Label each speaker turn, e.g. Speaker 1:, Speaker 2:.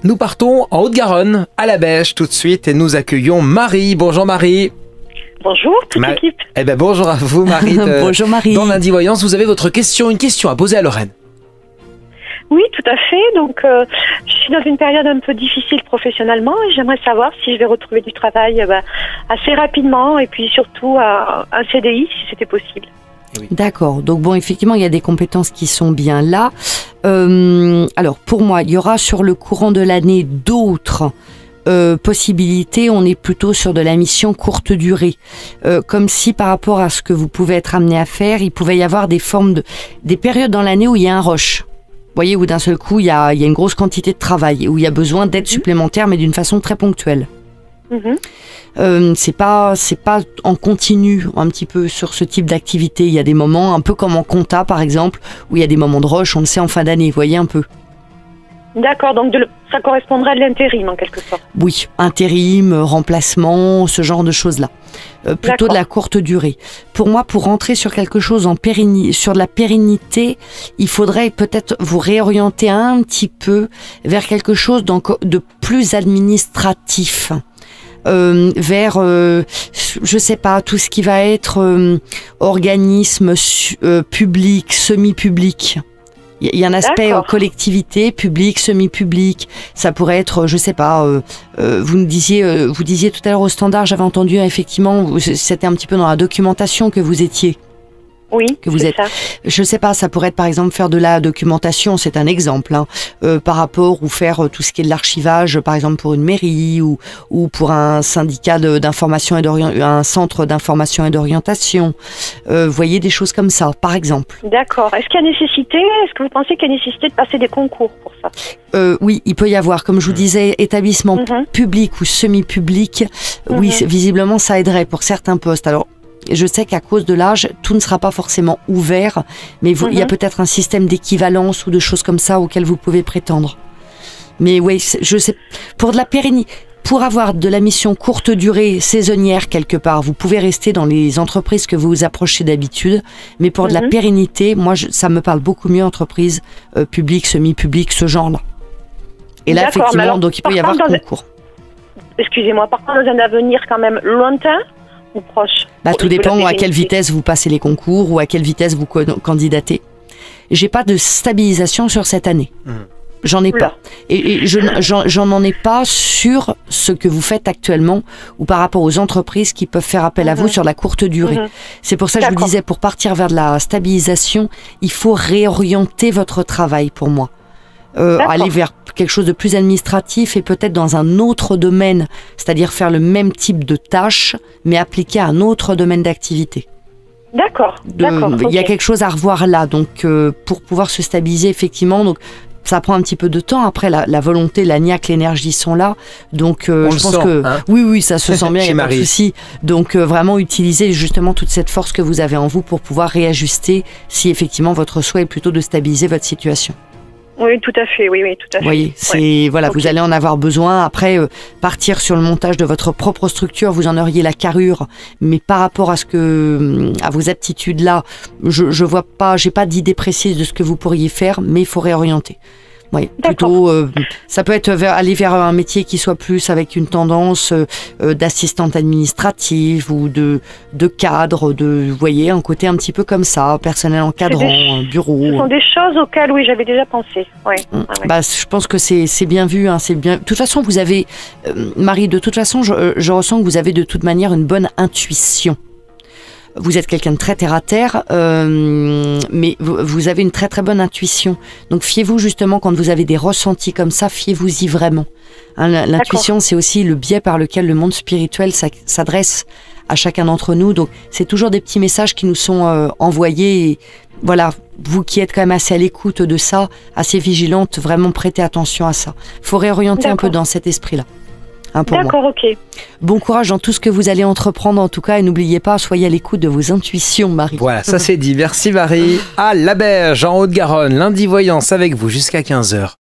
Speaker 1: Nous partons en Haute-Garonne, à la Bêche tout de suite, et nous accueillons Marie. Bonjour Marie.
Speaker 2: Bonjour toute l'équipe.
Speaker 1: Eh ben bonjour à vous Marie.
Speaker 3: Bonjour Marie.
Speaker 1: Dans Lundi Voyance, vous avez votre question, une question à poser à Lorraine.
Speaker 2: Oui, tout à fait. Donc, je suis dans une période un peu difficile professionnellement et j'aimerais savoir si je vais retrouver du travail assez rapidement et puis surtout un CDI si c'était possible.
Speaker 1: Oui.
Speaker 3: D'accord. Donc bon, effectivement, il y a des compétences qui sont bien là. Alors, pour moi, il y aura sur le courant de l'année d'autres possibilités. On est plutôt sur de la mission courte durée. Comme si par rapport à ce que vous pouvez être amené à faire, il pouvait y avoir des périodes dans l'année où il y a un rush. Vous voyez, où d'un seul coup, il y a une grosse quantité de travail, où il y a besoin d'aide supplémentaire, mais d'une façon très ponctuelle. C'est pas en continu un petit peu sur ce type d'activité. Il y a des moments, un peu comme en compta par exemple, où il y a des moments de rush, on le sait en fin d'année, vous voyez un peu.
Speaker 2: D'accord, donc ça correspondrait à de l'intérim en quelque sorte.
Speaker 3: Oui, intérim, remplacement, ce genre de choses-là. Plutôt de la courte durée. Pour moi, pour rentrer sur quelque chose sur de la pérennité, il faudrait peut-être vous réorienter un petit peu vers quelque chose de plus administratif. Vers, je sais pas, tout ce qui va être organisme public, semi-public. Il y a un aspect collectivité, public, semi-public. Ça pourrait être, je sais pas, vous disiez tout à l'heure au standard, j'avais entendu effectivement, c'était un petit peu dans la documentation que vous étiez.
Speaker 2: Oui,
Speaker 3: que vous êtes. Ça. Je sais pas, ça pourrait être par exemple faire de la documentation, c'est un exemple, par rapport ou faire tout ce qui est de l'archivage, par exemple pour une mairie ou pour un syndicat d'information et un centre d'information et d'orientation. Voyez des choses comme ça, par exemple.
Speaker 2: D'accord. Est-ce que vous pensez qu'il y a nécessité de passer des concours pour ça?
Speaker 3: Oui, il peut y avoir, comme je vous disais, établissement public ou semi-public. Oui, visiblement ça aiderait pour certains postes. Alors, je sais qu'à cause de l'âge, tout ne sera pas forcément ouvert, mais il y a peut-être un système d'équivalence ou de choses comme ça auxquelles vous pouvez prétendre. Mais oui, je sais, pour avoir de la mission courte durée, saisonnière quelque part, vous pouvez rester dans les entreprises que vous vous approchez d'habitude, mais pour de la pérennité, moi, ça me parle beaucoup mieux entreprises publiques, semi-publiques, ce genre-là. Et là, effectivement, alors, donc il peut y avoir concours.
Speaker 2: Excusez-moi, par contre, dans un avenir quand même lointain ou proche?
Speaker 3: Tout dépend à quelle vitesse vous passez les concours ou à quelle vitesse vous candidatez. J'ai pas de stabilisation sur cette année. J'en ai pas. Et j'en ai pas sur ce que vous faites actuellement ou par rapport aux entreprises qui peuvent faire appel à vous sur la courte durée. C'est pour ça que je vous disais, pour partir vers de la stabilisation, il faut réorienter votre travail pour moi. Aller vers quelque chose de plus administratif et peut-être dans un autre domaine, c'est-à-dire faire le même type de tâches, mais appliqué à un autre domaine d'activité.
Speaker 2: D'accord.
Speaker 3: Il y a quelque chose à revoir là, donc pour pouvoir se stabiliser effectivement. Donc ça prend un petit peu de temps. Après, la volonté, la niaque, l'énergie sont là. Donc je pense que oui, ça se sent bien, il n'y a pas de souci. Donc vraiment utiliser justement toute cette force que vous avez en vous pour pouvoir réajuster si effectivement votre souhait est plutôt de stabiliser votre situation.
Speaker 2: Oui, tout à fait. Oui, tout à fait.
Speaker 3: Vous voyez, vous allez en avoir besoin. Après, partir sur le montage de votre propre structure, vous en auriez la carrure, mais par rapport à vos aptitudes là, je vois pas, j'ai pas d'idée précise de ce que vous pourriez faire, mais il faut réorienter. Oui, plutôt, ça peut être aller vers un métier qui soit plus avec une tendance d'assistante administrative ou de cadre, vous voyez, un côté un petit peu comme ça, personnel encadrant, bureau.
Speaker 2: Ce sont des choses auxquelles, oui, j'avais déjà pensé.
Speaker 3: Je pense que c'est bien vu, c'est bien. De toute façon, vous avez, Marie, de toute façon, je ressens que vous avez de toute manière une bonne intuition. Vous êtes quelqu'un de très terre-à-terre, mais vous avez une très très bonne intuition. Donc fiez-vous justement quand vous avez des ressentis comme ça, fiez-vous-y vraiment. L'intuition, c'est aussi le biais par lequel le monde spirituel s'adresse à chacun d'entre nous. Donc c'est toujours des petits messages qui nous sont envoyés. Et voilà, vous qui êtes quand même assez à l'écoute de ça, assez vigilante, vraiment prêtez attention à ça. Il faut réorienter un peu dans cet esprit-là.
Speaker 2: D'accord, ok.
Speaker 3: Bon courage dans tout ce que vous allez entreprendre en tout cas et n'oubliez pas, soyez à l'écoute de vos intuitions, Marie.
Speaker 1: Voilà, ça c'est dit. Merci Marie. À la Berge, en Haute-Garonne, Lundi Voyance avec vous jusqu'à 15h.